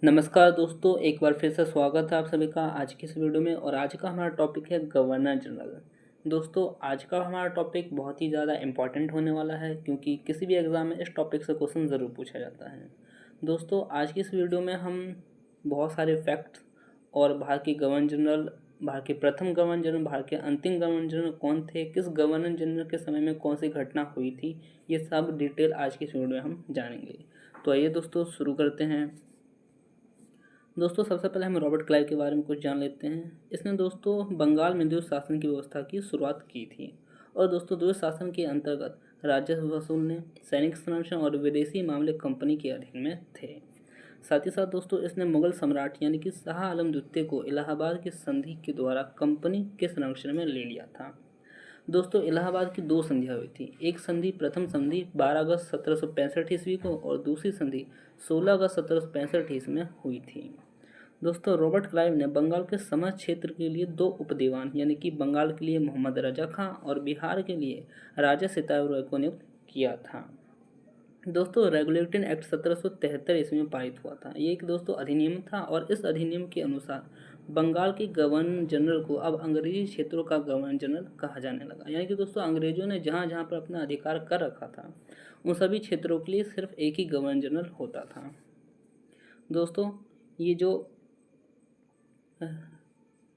नमस्कार दोस्तों, एक बार फिर से स्वागत है आप सभी का आज की इस वीडियो में। और आज का हमारा टॉपिक है गवर्नर जनरल। दोस्तों, आज का हमारा टॉपिक बहुत ही ज़्यादा इम्पॉर्टेंट होने वाला है, क्योंकि किसी भी एग्ज़ाम में इस टॉपिक से क्वेश्चन ज़रूर पूछा जाता है। दोस्तों, आज की इस वीडियो में हम बहुत सारे फैक्ट्स और भारत के गवर्नर जनरल, भारत के प्रथम गवर्नर जनरल, भारत के अंतिम गवर्नर जनरल कौन थे, किस गवर्नर जनरल के समय में कौन सी घटना हुई थी, ये सब डिटेल आज की इस वीडियो में हम जानेंगे। तो आइए दोस्तों, शुरू करते हैं। दोस्तों, सबसे पहले हम रॉबर्ट क्लाइव के बारे में कुछ जान लेते हैं। इसने दोस्तों बंगाल में द्वैध शासन की व्यवस्था की शुरुआत की थी। और दोस्तों, द्वैध शासन के अंतर्गत राजस्व वसूलने, सैनिक संरक्षण और विदेशी मामले कंपनी के अधीन में थे। साथ ही साथ दोस्तों, इसने मुगल सम्राट यानी कि शाह आलम द्वितीय को इलाहाबाद की संधि के द्वारा कंपनी के संरक्षण में ले लिया था। दोस्तों, इलाहाबाद की दो संधियाँ हुई थी। एक संधि, प्रथम संधि 12 अगस्त 1765 ईस्वी को, और दूसरी संधि 16 अगस्त 1765 ईस्वी में हुई थी। दोस्तों, रॉबर्ट क्लाइव ने बंगाल के समस्त क्षेत्र के लिए दो उपदीवान यानी कि बंगाल के लिए मोहम्मद रजा खां और बिहार के लिए राजा सिताब रॉय को नियुक्त किया था। दोस्तों, रेगुलेटिंग एक्ट 1773 ईस्वी में पारित हुआ था। ये एक दोस्तों अधिनियम था, और इस अधिनियम के अनुसार बंगाल के गवर्नर जनरल को अब अंग्रेजी क्षेत्रों का गवर्नर जनरल कहा जाने लगा। यानी कि दोस्तों, अंग्रेजों ने जहाँ जहाँ पर अपना अधिकार कर रखा था, उन सभी क्षेत्रों के लिए सिर्फ एक ही गवर्नर जनरल होता था। दोस्तों, ये जो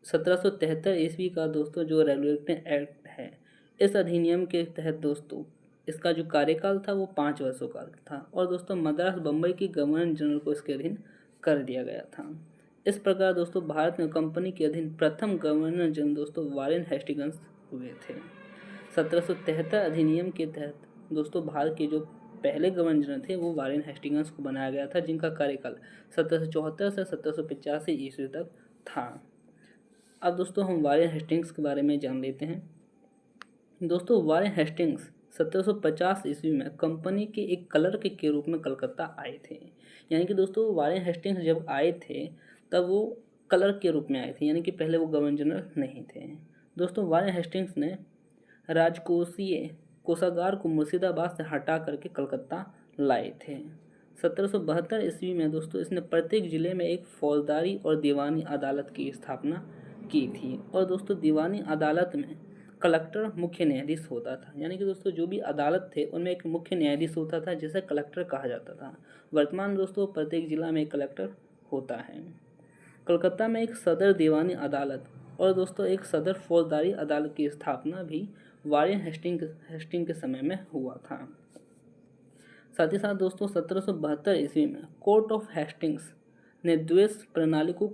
1773 ईस्वी का दोस्तों जो रेगुलेटिंग एक्ट है, इस अधिनियम के तहत दोस्तों इसका जो कार्यकाल था वो 5 वर्षों का था। और दोस्तों, मद्रास बम्बई की गवर्नर जनरल को इसके अधीन कर दिया गया था। इस प्रकार दोस्तों, भारत में कंपनी के अधीन प्रथम गवर्नर जनरल दोस्तों वारेन हेस्टिंग्स हुए थे। 1773 अधिनियम के तहत दोस्तों भारत के जो पहले गवर्नर जनरल थे वो वारेन हेस्टिंग्स को बनाया गया था, जिनका कार्यकाल 1774 से 1785 ईस्वी तक था। अब दोस्तों, हम वारेन हेस्टिंग्स के बारे में जान लेते हैं। दोस्तों, वारेन हेस्टिंग्स 1750 ईस्वी में कंपनी के एक क्लर्क के रूप में कलकत्ता आए थे। यानी कि दोस्तों, वारेन हेस्टिंग्स जब आए थे तब वो क्लर्क के रूप में आए थे, यानी कि पहले वो गवर्नर जनरल नहीं थे। दोस्तों, वारेन हेस्टिंग्स ने राजकोषीय कोषागार को मुर्शिदाबाद से हटा करके कलकत्ता लाए थे। 1772 ईस्वी में दोस्तों इसने प्रत्येक जिले में एक फौजदारी और दीवानी अदालत की स्थापना की थी। और दोस्तों, दीवानी अदालत में कलेक्टर मुख्य न्यायाधीश होता था। यानी कि दोस्तों, जो भी अदालत थे उनमें एक मुख्य न्यायाधीश होता था, जिसे कलेक्टर कहा जाता था। वर्तमान दोस्तों प्रत्येक जिला में एक कलेक्टर होता है। कलकत्ता में एक सदर दीवानी अदालत और दोस्तों एक सदर फौजदारी अदालत की स्थापना भी वारेन हेस्टिंग के समय में हुआ था। साथ ही साथ दोस्तों 1772 ईस्वी में कोर्ट ऑफ हेस्टिंग्स ने द्वैध प्रणाली को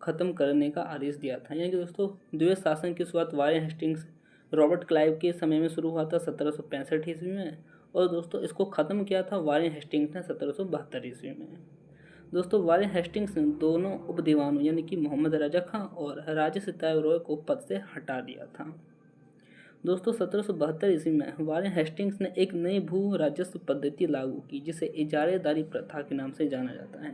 खत्म करने का आदेश दिया था। यानी कि दोस्तों, द्वैध शासन की शुरुआत वारेन हेस्टिंग्स रॉबर्ट क्लाइव के समय में शुरू हुआ था 1765 ईस्वी में, और दोस्तों इसको ख़त्म किया था वारेन हेस्टिंग्स ने 1772 ईस्वी में। दोस्तों, वारेन हेस्टिंग्स ने दोनों उपदीवानों यानी कि मोहम्मद रजा खां और राजा सिताब रॉय को पद से हटा दिया था। दोस्तों, 1772 ईस्वी में वारेन हेस्टिंग्स ने एक नई भू राजस्व पद्धति लागू की, जिसे इजारेदारी प्रथा के नाम से जाना जाता है।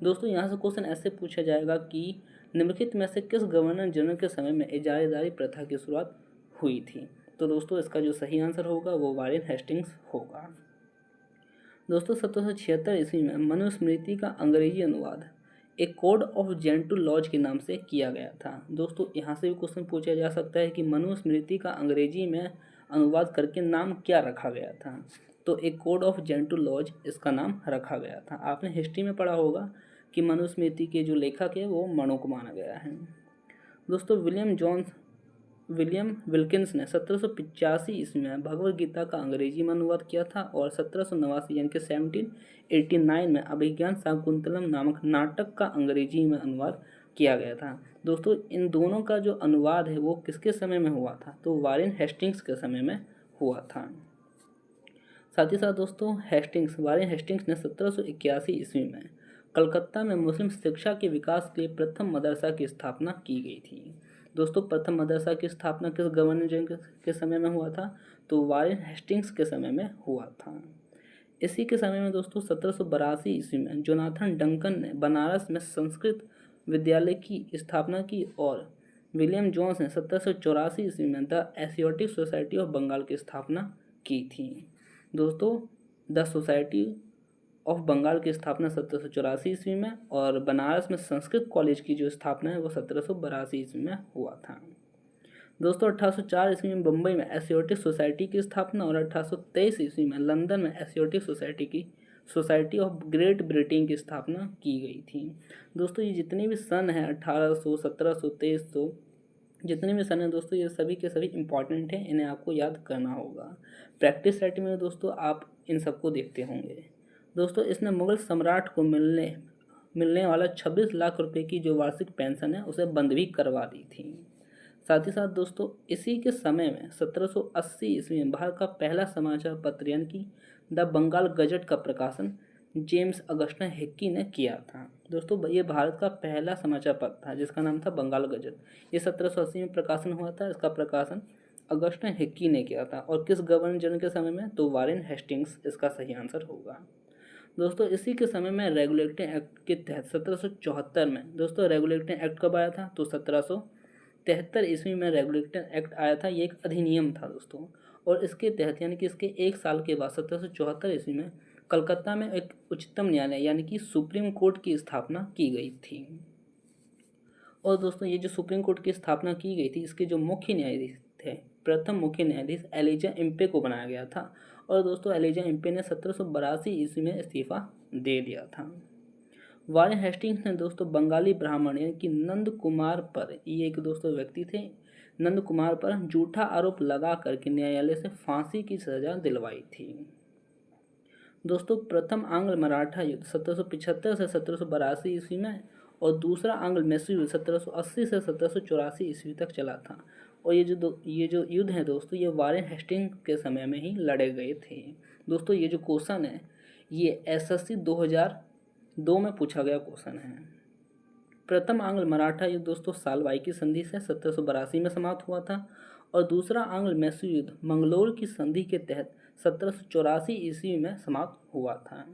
दोस्तों, यहाँ से क्वेश्चन ऐसे पूछा जाएगा कि निम्नलिखित में से किस गवर्नर जनरल के समय में इजारेदारी प्रथा की शुरुआत हुई थी। तो दोस्तों, इसका जो सही आंसर होगा वो वारेन हेस्टिंग्स होगा। दोस्तों, 1776 ईस्वी में मनुस्मृति का अंग्रेजी अनुवाद एक कोड ऑफ जेंटल लॉज के नाम से किया गया था। दोस्तों, यहाँ से भी क्वेश्चन पूछा जा सकता है कि मनुस्मृति का अंग्रेजी में अनुवाद करके नाम क्या रखा गया था। तो एक कोड ऑफ जेंटल लॉज इसका नाम रखा गया था। आपने हिस्ट्री में पढ़ा होगा कि मनुस्मृति के जो लेखक है वो मनु को माना गया है। दोस्तों, विलियम विल्किंस ने 1785 ईस्वी में भगवद गीता का अंग्रेजी में अनुवाद किया था, और 1789 यानी कि 1789 में अभिज्ञान शाकुंतलम नामक नाटक का अंग्रेजी में अनुवाद किया गया था। दोस्तों, इन दोनों का जो अनुवाद है वो किसके समय में हुआ था, तो वारेन हेस्टिंग्स के समय में हुआ था। साथ ही साथ दोस्तों, वारेन हेस्टिंग्स ने 1781 ईस्वी में कलकत्ता में मुस्लिम शिक्षा के विकास के लिए प्रथम मदरसा की स्थापना की गई थी। दोस्तों, प्रथम मदरसा की स्थापना किस गवर्नर जनरल के समय में हुआ था, तो वारेन हेस्टिंग्स के समय में हुआ था। इसी के समय में दोस्तों 1782 ईस्वी में जोनाथन डंकन ने बनारस में संस्कृत विद्यालय की स्थापना की, और विलियम जोन्स ने 1784 ईस्वी में the Asiatic society of Bengal की स्थापना की थी। दोस्तों, द सोसाइटी ऑफ बंगाल की स्थापना 1784 ईस्वी में, और बनारस में संस्कृत कॉलेज की जो स्थापना है वो 1782 ईस्वी में हुआ था। दोस्तों 1804 ईस्वी में बम्बई में एशियोटिक सोसाइटी की स्थापना, और 1823 ईस्वी में लंदन में एशियोटिक सोसाइटी ऑफ ग्रेट ब्रिटेन की स्थापना की गई थी। दोस्तों ये जितने भी सन हैं 1800, 1700, 2300, जितने भी सन हैं दोस्तों ये सभी के सभी इंपॉर्टेंट हैं, इन्हें आपको याद करना होगा। प्रैक्टिस सेट में दोस्तों आप इन सबको देखते होंगे। दोस्तों इसने मुगल सम्राट को मिलने वाला 26 लाख रुपए की जो वार्षिक पेंशन है उसे बंद भी करवा दी थी। साथ ही साथ दोस्तों इसी के समय में 1780 ईस्वी में भारत का पहला समाचार पत्र यानी कि द बंगाल गजट का प्रकाशन जेम्स अगस्टन हिक्की ने किया था। दोस्तों ये भारत का पहला समाचार पत्र था जिसका नाम था बंगाल गजट। ये 1780 में प्रकाशन हुआ था। इसका प्रकाशन अगस्टन हिक्की ने किया था। और किस गवर्नर जनरल के समय में? तो वारेन हेस्टिंग्स इसका सही आंसर होगा। दोस्तों इसी के समय में रेगुलेटिंग एक्ट के तहत 1774 में, दोस्तों रेगुलेटिंग एक्ट कब आया था? तो 1773 ईस्वी में रेगुलेटिंग एक्ट आया था। ये एक अधिनियम था दोस्तों, और इसके तहत यानी कि इसके एक साल के बाद 1774 ईस्वी में कलकत्ता में एक उच्चतम न्यायालय यानी कि सुप्रीम कोर्ट की स्थापना की गई थी। और दोस्तों ये जो सुप्रीम कोर्ट की स्थापना की गई थी इसके जो मुख्य न्यायाधीश थे, प्रथम मुख्य न्यायाधीश एलिजा इम्पे को बनाया गया था। और दोस्तों एलिजा इम्पे ने 1782 ईस्वी में इस्तीफा दे दिया था। वारेन हेस्टिंग्स ने दोस्तों बंगाली ब्राह्मण यानी कि नंद कुमार पर, ये एक दोस्तों व्यक्ति थे, नंद कुमार पर झूठा आरोप लगा करके न्यायालय से फांसी की सजा दिलवाई थी। दोस्तों प्रथम आंग्ल मराठा युद्ध 1775 से 1782 ईस्वी में, और दूसरा आंग्ल मैसूर युद्ध 1780 से 1784 ईस्वी तक चला था। और ये जो युद्ध है दोस्तों ये वारेन हेस्टिंग के समय में ही लड़े गए थे। दोस्तों ये जो क्वेश्चन है ये एसएससी 2002 में पूछा गया क्वेश्चन है। प्रथम आंग्ल मराठा युद्ध दोस्तों सालबाई की संधि से 1782 में समाप्त हुआ था, और दूसरा आंग्ल मैसूर युद्ध मंगलोर की संधि के तहत 1784 ईस्वी में समाप्त हुआ था।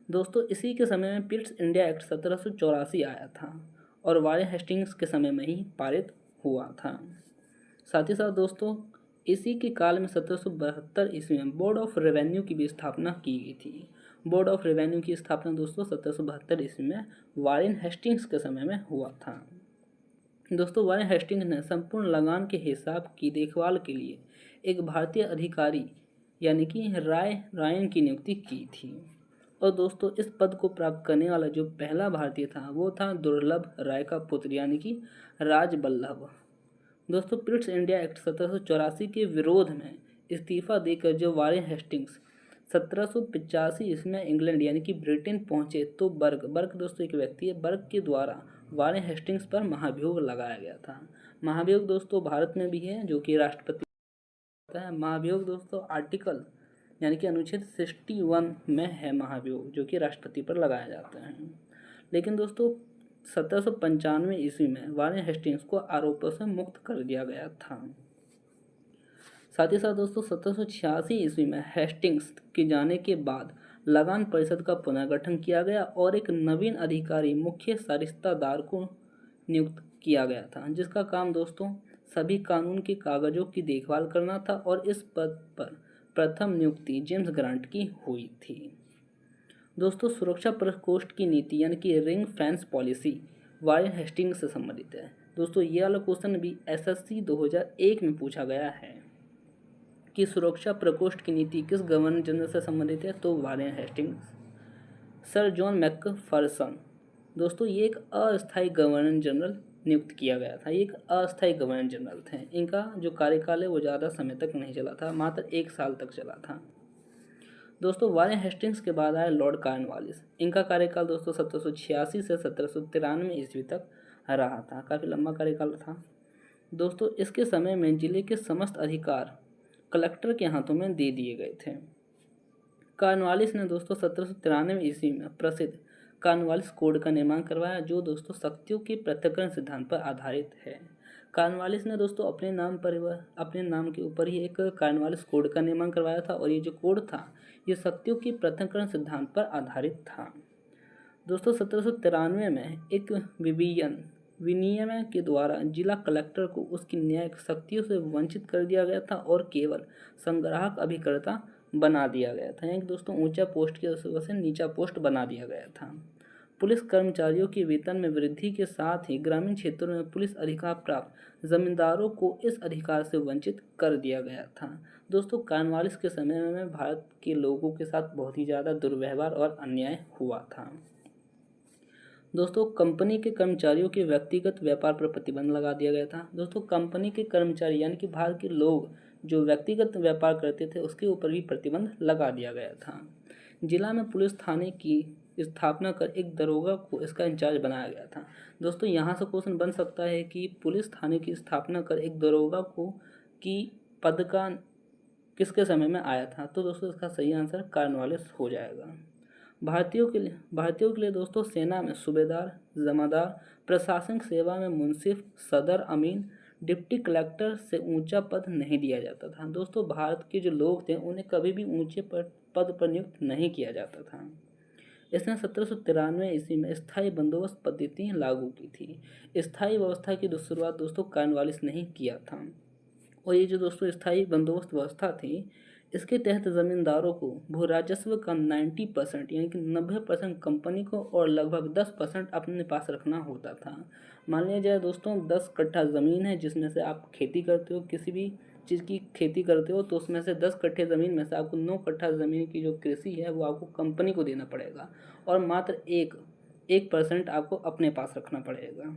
दोस्तों इसी के समय में पिट्स इंडिया एक्ट 1784 आया था, और वारेन हेस्टिंग्स के समय में ही पारित हुआ था। साथ ही साथ दोस्तों इसी के काल में 1772 ईस्वी में बोर्ड ऑफ रेवेन्यू की भी स्थापना की गई थी। बोर्ड ऑफ रेवेन्यू की स्थापना दोस्तों 1772 ईस्वी में वारेन हेस्टिंग्स के समय में हुआ था। दोस्तों वारेन हेस्टिंग्स ने संपूर्ण लगान के हिसाब की देखभाल के लिए एक भारतीय अधिकारी यानी कि रायन की नियुक्ति की थी। और दोस्तों इस पद को प्राप्त करने वाला जो पहला भारतीय था वो था दुर्लभ राय का पुत्र यानी कि राजबल्लभ। दोस्तों पिट्स इंडिया एक्ट 1784 के विरोध में इस्तीफा देकर जो वारेन हेस्टिंग्स 1785 इसमें इंग्लैंड यानी कि ब्रिटेन पहुंचे तो बर्ग दोस्तों एक व्यक्ति है, बर्ग के द्वारा वारेन हेस्टिंग्स पर महाभियोग लगाया गया था। महाभियोग दोस्तों भारत में भी है जो कि राष्ट्रपति होता है। महाभियोग दोस्तों आर्टिकल यानी कि अनुच्छेद 61 में है महाभियोग, जो कि राष्ट्रपति पर लगाया जाता है। लेकिन दोस्तों 1795 ईस्वी में वारेन हेस्टिंग्स को आरोपों से मुक्त कर दिया गया था। साथ ही साथ दोस्तों 1786 ईस्वी में हेस्टिंग्स के जाने के बाद लगान परिषद का पुनर्गठन किया गया और एक नवीन अधिकारी मुख्य सरिस्तादार को नियुक्त किया गया था, जिसका काम दोस्तों सभी कानून के कागजों की देखभाल करना था। और इस पद पर प्रथम नियुक्ति जेम्स ग्रांट की हुई थी। दोस्तों सुरक्षा प्रकोष्ठ की नीति यानी कि ring fence policy Warren Hastings से संबंधित है। दोस्तों ये वाला क्वेश्चन भी एसएससी 2001 में पूछा गया है कि सुरक्षा प्रकोष्ठ की नीति किस गवर्नर जनरल से संबंधित है, तो Warren Hastings. Sir John Macpherson दोस्तों ये एक अस्थायी गवर्नर जनरल नियुक्त किया गया था। ये एक अस्थायी गवर्नर जनरल थे। इनका जो कार्यकाल है वो ज़्यादा समय तक नहीं चला था, मात्र 1 साल तक चला था। दोस्तों वारेन हेस्टिंग्स के बाद आए लॉर्ड कॉर्नवालिस। इनका कार्यकाल दोस्तों 1786 से 1793 ईस्वी तक रहा था, काफ़ी लंबा कार्यकाल था। दोस्तों इसके समय में जिले के समस्त अधिकार कलेक्टर के हाथों में दे दिए गए थे। कॉर्नवालिस ने दोस्तों 1793 ईस्वी में प्रसिद्ध कॉर्नवालिस कोड का निर्माण करवाया, जो दोस्तों शक्तियों के पृथक्करण सिद्धांत पर आधारित है। कॉर्नवालिस ने दोस्तों अपने नाम के ऊपर ही एक कॉर्नवालिस कोड का निर्माण करवाया था, और ये जो कोड था ये शक्तियों के पृथक्करण सिद्धांत पर आधारित था। दोस्तों 1793 में एक विनियम के द्वारा जिला कलेक्टर को उसकी न्यायिक शक्तियों से वंचित कर दिया गया था और केवल संग्राहक अभिकर्ता बना दिया गया था, यानी कि दोस्तों ऊंचा पोस्ट की वजह से नीचा पोस्ट बना दिया गया था। पुलिस कर्मचारियों के वेतन में वृद्धि के साथ ही ग्रामीण क्षेत्रों में पुलिस अधिकार प्राप्त जमींदारों को इस अधिकार से वंचित कर दिया गया था। दोस्तों कॉर्नवालिस के समय में भारत के लोगों के साथ बहुत ही ज़्यादा दुर्व्यवहार और अन्याय हुआ था। दोस्तों कंपनी के कर्मचारियों के व्यक्तिगत व्यापार पर प्रतिबंध लगा दिया गया था। दोस्तों कंपनी के कर्मचारी यानी कि भारत के लोग जो व्यक्तिगत व्यापार करते थे उसके ऊपर भी प्रतिबंध लगा दिया गया था। जिला में पुलिस थाने की स्थापना कर एक दरोगा को इसका इंचार्ज बनाया गया था। दोस्तों यहाँ से क्वेश्चन बन सकता है कि पुलिस थाने की स्थापना कर एक दरोगा को की पद का किसके समय में आया था, तो दोस्तों इसका सही आंसर कॉर्नवालिस हो जाएगा। भारतीयों के लिए दोस्तों सेना में सूबेदार, जमादार, प्रशासनिक सेवा में मुंसिफ, सदर, अमीन, डिप्टी कलेक्टर से ऊंचा पद नहीं दिया जाता था। दोस्तों भारत के जो लोग थे उन्हें कभी भी ऊंचे पद पर नियुक्त नहीं किया जाता था। इसने 1793 ईस्वी में स्थायी बंदोबस्त पद्धति लागू की थी। स्थायी व्यवस्था की शुरुआत दोस्तों कॉर्नवालिस ने ही किया था। और ये जो दोस्तों स्थायी बंदोबस्त व्यवस्था थी इसके तहत जमींदारों को भू राजस्व का 90% यानी कि 90% कंपनी को और लगभग 10% अपने पास रखना होता था। मान लिया जाए दोस्तों 10 कट्ठा ज़मीन है जिसमें से आप खेती करते हो, किसी भी चीज़ की खेती करते हो, तो उसमें से 10 कट्ठे ज़मीन में से आपको 9 कट्ठा ज़मीन की जो कृषि है वो आपको कंपनी को देना पड़ेगा और मात्र 1% आपको अपने पास रखना पड़ेगा।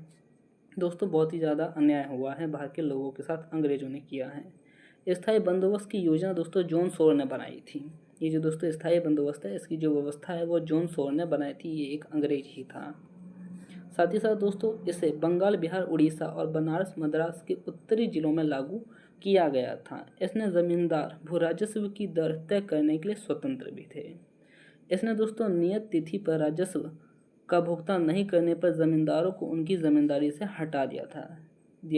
दोस्तों बहुत ही ज़्यादा अन्याय हुआ है भारत के लोगों के साथ, अंग्रेजों ने किया है। स्थायी बंदोबस्त की योजना दोस्तों जॉन सोर ने बनाई थी। ये जो दोस्तों स्थायी बंदोबस्त है इसकी जो व्यवस्था है वो जॉन सोर ने बनाई थी, ये एक अंग्रेज ही था। साथ ही साथ दोस्तों इसे बंगाल, बिहार, उड़ीसा और बनारस, मद्रास के उत्तरी जिलों में लागू किया गया था। इसने जमींदार भू राजस्व की दर तय करने के लिए स्वतंत्र भी थे। इसने दोस्तों नियत तिथि पर राजस्व का भुगतान नहीं करने पर जमींदारों को उनकी जमींदारी से हटा दिया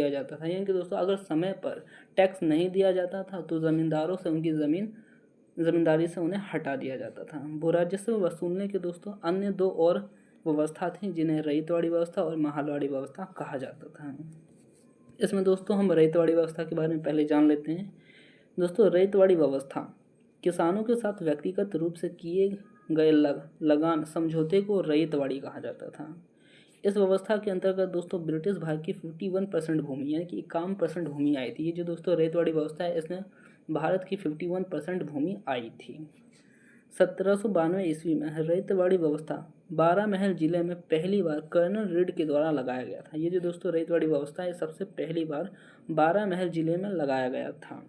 जाता था, यानी कि दोस्तों अगर समय पर टैक्स नहीं दिया जाता था तो ज़मींदारों से उनकी ज़मींदारी से उन्हें हटा दिया जाता था। भू राजस्व वसूलने के दोस्तों अन्य 2 और व्यवस्था थी जिन्हें रईतवाड़ी व्यवस्था और महालवाड़ी व्यवस्था कहा जाता था। इसमें दोस्तों हम रईतवाड़ी व्यवस्था के बारे में पहले जान लेते हैं। दोस्तों रईतवाड़ी व्यवस्था किसानों के साथ व्यक्तिगत रूप से किए गए लगान समझौते को रईतवाड़ी कहा जाता था। इस व्यवस्था के अंतर्गत दोस्तों ब्रिटिश भारत की 51% भूमि यानी कि 51% भूमि आई थी। ये जो दोस्तों रईतवाड़ी व्यवस्था है इसमें भारत की 51% भूमि आई थी। 1792 ईस्वी में रईतवाड़ी व्यवस्था बारामहल जिले में पहली बार कर्नल रीड के द्वारा लगाया गया था। ये जो दोस्तों रईतवाड़ी व्यवस्था है सबसे पहली बार बारामहल जिले में लगाया गया था।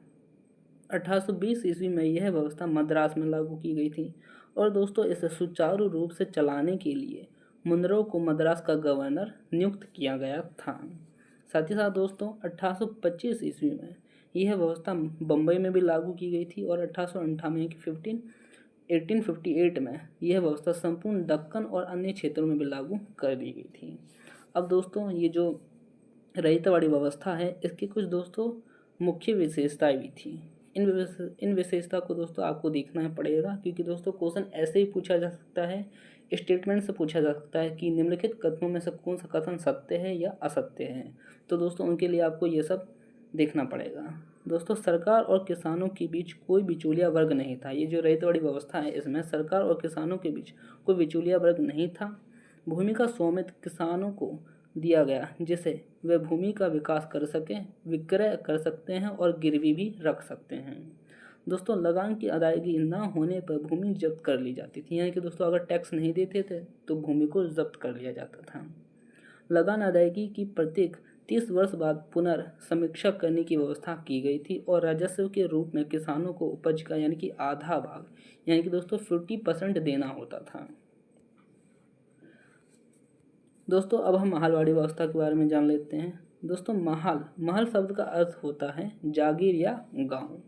1820 ईस्वी में यह व्यवस्था मद्रास में लागू की गई थी और दोस्तों इसे सुचारू रूप से चलाने के लिए मुनरो को मद्रास का गवर्नर नियुक्त किया गया था। साथ ही साथ दोस्तों 1825 ईस्वी में यह व्यवस्था बम्बई में भी लागू की गई थी और 1858 में यह व्यवस्था संपूर्ण दक्कन और अन्य क्षेत्रों में भी लागू कर दी गई थी। अब दोस्तों ये जो रईतवाड़ी व्यवस्था है इसकी कुछ दोस्तों मुख्य विशेषताएं भी थी। इन विशेषता को दोस्तों आपको देखना पड़ेगा क्योंकि दोस्तों क्वेश्चन ऐसे ही पूछा जा सकता है, स्टेटमेंट से पूछा जा सकता है कि निम्नलिखित कथनों में से कौन सा कथन सत्य है या असत्य है। तो दोस्तों उनके लिए आपको ये सब देखना पड़ेगा। दोस्तों सरकार और किसानों के बीच कोई बिचौलिया वर्ग नहीं था। ये जो रईतवाड़ी व्यवस्था है इसमें सरकार और किसानों के बीच कोई बिचौलिया वर्ग नहीं था। भूमि का स्वामित्व किसानों को दिया गया जिसे वे भूमि का विकास कर सकें, विक्रय कर सकते हैं और गिरवी भी रख सकते हैं। दोस्तों लगान की अदायगी न होने पर भूमि जब्त कर ली जाती थी, यानी कि दोस्तों अगर टैक्स नहीं देते थे तो भूमि को जब्त कर लिया जाता था। लगान अदायगी की प्रत्येक 30 वर्ष बाद पुनर्समीक्षा करने की व्यवस्था की गई थी और राजस्व के रूप में किसानों को उपज का यानी कि आधा भाग यानी कि दोस्तों 50% देना होता था। दोस्तों अब हम महालवाड़ी व्यवस्था के बारे में जान लेते हैं। दोस्तों महल शब्द का अर्थ होता है जागीर या गांव।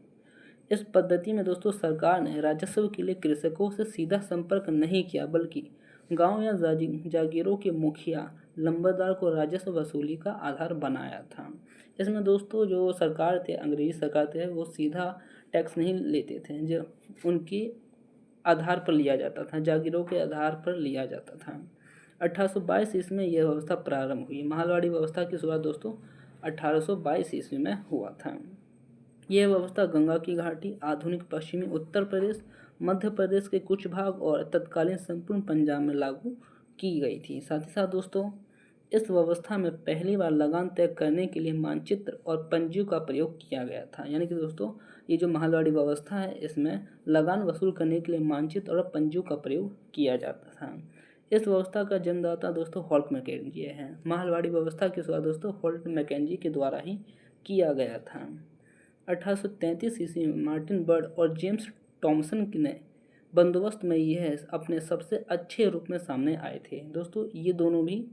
इस पद्धति में दोस्तों सरकार ने राजस्व के लिए कृषकों से सीधा संपर्क नहीं किया बल्कि गांव या जागीरों के मुखिया लंबरदार को राजस्व वसूली का आधार बनाया था। इसमें दोस्तों जो सरकार थे, अंग्रेजी सरकार थे, वो सीधा टैक्स नहीं लेते थे, जो उनके आधार पर लिया जाता था, जागीरों के आधार पर लिया जाता था। 1822 ईस्वी में यह व्यवस्था प्रारंभ हुई। महालवाड़ी व्यवस्था की शुरुआत दोस्तों 1822 ईस्वी में हुआ था। यह व्यवस्था गंगा की घाटी, आधुनिक पश्चिमी उत्तर प्रदेश, मध्य प्रदेश के कुछ भाग और तत्कालीन संपूर्ण पंजाब में लागू की गई थी। साथ ही साथ दोस्तों इस व्यवस्था में पहली बार लगान तय करने के लिए मानचित्र और पंजियों का प्रयोग किया गया था। यानी कि दोस्तों ये जो महलवाड़ी व्यवस्था है इसमें लगान वसूल करने के लिए मानचित्र और पंजियों का प्रयोग किया जाता था। इस व्यवस्था का जन्मदाता दोस्तों हॉल्ट मैकेंजी है। महलवाड़ी व्यवस्था की शुरुआत दोस्तों हॉल्ट मैकेंजी के द्वारा ही किया गया था। 1833 ईस्वी में मार्टिन बर्ड और जेम्स टॉमसन ने बंदोबस्त में यह अपने सबसे अच्छे रूप में सामने आए थे। दोस्तों ये दोनों भी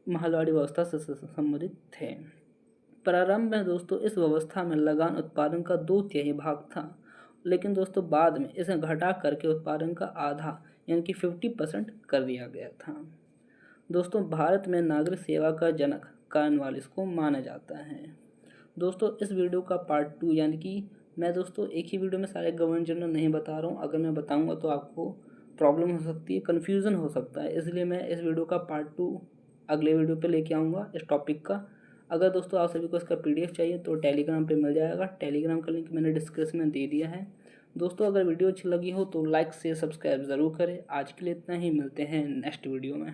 महलवाड़ी व्यवस्था से संबंधित थे। प्रारंभ में दोस्तों इस व्यवस्था में लगान उत्पादन का 2/3 भाग था, लेकिन दोस्तों बाद में इसे घटा करके उत्पादन का आधा यानी कि 50% कर दिया गया था। दोस्तों भारत में नागरिक सेवा का जनक कॉर्नवालिस को माना जाता है। दोस्तों इस वीडियो का पार्ट 2 यानी कि मैं दोस्तों एक ही वीडियो में सारे गवर्नर जनरल नहीं बता रहा हूँ। अगर मैं बताऊँगा तो आपको प्रॉब्लम हो सकती है, कन्फ्यूज़न हो सकता है, इसलिए मैं इस वीडियो का पार्ट 2 अगले वीडियो पे लेके आऊँगा इस टॉपिक का। अगर दोस्तों आप सभी को इसका PDF चाहिए तो टेलीग्राम पे मिल जाएगा। टेलीग्राम का लिंक मैंने डिस्क्रिप्शन में दे दिया है। दोस्तों अगर वीडियो अच्छी लगी हो तो लाइक शेयर सब्सक्राइब ज़रूर करें। आज के लिए इतना ही, मिलते हैं नेक्स्ट वीडियो में।